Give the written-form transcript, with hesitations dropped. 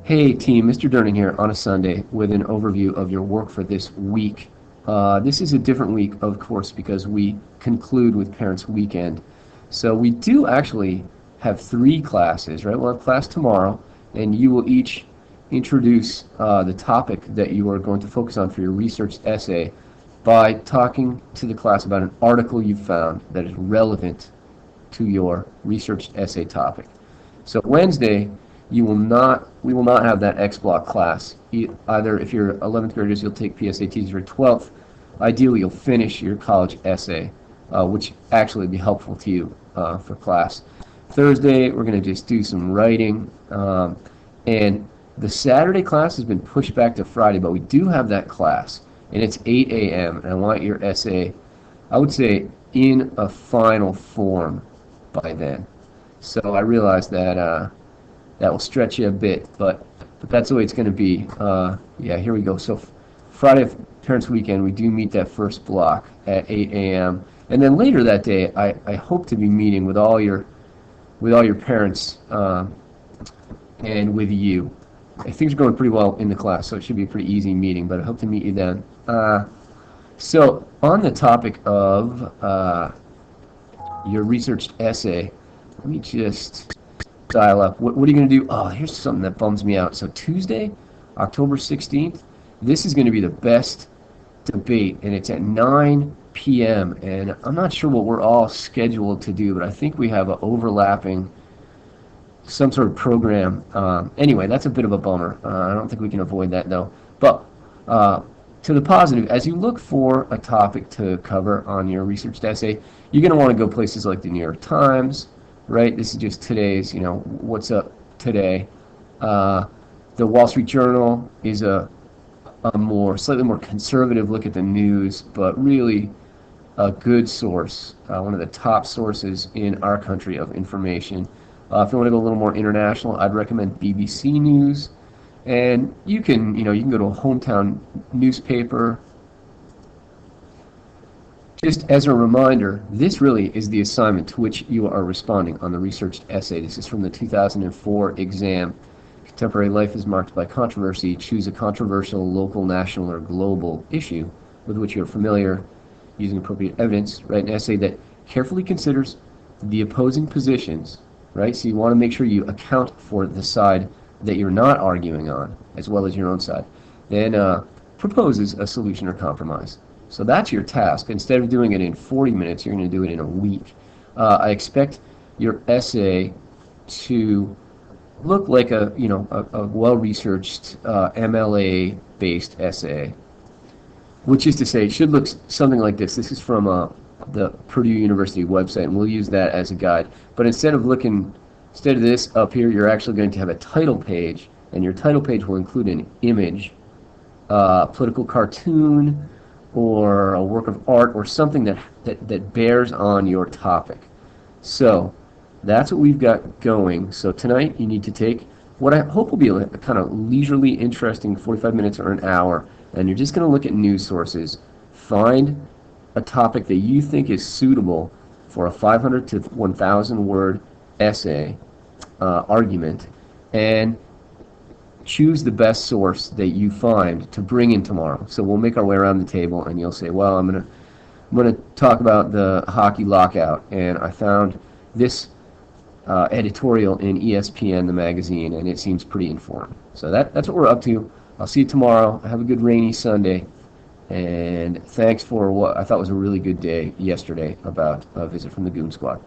Hey team, Mr. Durning here on a Sunday with an overview of your work for this week. This is a different week, of course, because we conclude with Parents' Weekend. So we do actually have three classes, right? We'll have class tomorrow, and you will each introduce the topic that you are going to focus on for your research essay by talking to the class about an article you found that is relevant to your research essay topic. So Wednesday, we will not have that X block class. Either if you're 11th graders, you'll take PSATs, if you're 12th, ideally you'll finish your college essay, which actually would be helpful to you for class. Thursday, we're going to just do some writing, and the Saturday class has been pushed back to Friday, but we do have that class, and it's 8 a.m., and I want your essay, I would say, in a final form by then. So I realize that that will stretch you a bit, but that's the way it's going to be. Yeah, here we go. So Friday Parents' Weekend, we do meet that first block at 8 a.m. And then later that day, I hope to be meeting with all your parents and with you. Things are going pretty well in the class, so it should be a pretty easy meeting, but I hope to meet you then. So on the topic of your researched essay, let me just dial up. What are you going to do? Oh, here's something that bums me out. So Tuesday, October 16th, this is going to be the best debate, and it's at 9 p.m. And I'm not sure what we're all scheduled to do, but I think we have an overlapping some sort of program. Anyway, that's a bit of a bummer. I don't think we can avoid that though. But to the positive, as you look for a topic to cover on your research essay, you're going to want to go places like the New York Times, right? This is just today's, what's up today. The Wall Street Journal is a slightly more conservative look at the news, but really a good source, one of the top sources in our country of information. If you want to go a little more international, I'd recommend BBC News, and you can go to a hometown newspaper. Just as a reminder, this really is the assignment to which you are responding on the researched essay. This is from the 2004 exam. Contemporary life is marked by controversy. Choose a controversial, local, national, or global issue with which you're familiar, using appropriate evidence. Write an essay that carefully considers the opposing positions, right? So you want to make sure you account for the side that you're not arguing on, as well as your own side. Then proposes a solution or compromise. So that's your task. Instead of doing it in 40 minutes, you're going to do it in a week. I expect your essay to look like a well-researched MLA-based essay, which is to say, it should look something like this. This is from the Purdue University website, and we'll use that as a guide. But instead of this up here, you're actually going to have a title page, and your title page will include an image, political cartoon, or a work of art, or something that bears on your topic. So that's what we've got going. So tonight you need to take what I hope will be a kind of leisurely, interesting 45 minutes or an hour, and you're just going to look at news sources. Find a topic that you think is suitable for a 500 to 1,000 word essay argument, and choose the best source that you find to bring in tomorrow. So we'll make our way around the table, and you'll say, well, I'm gonna talk about the hockey lockout, and I found this editorial in ESPN, the magazine, and it seems pretty informed. So that's what we're up to. I'll see you tomorrow. Have a good rainy Sunday, and thanks for what I thought was a really good day yesterday about a visit from the Goon Squad.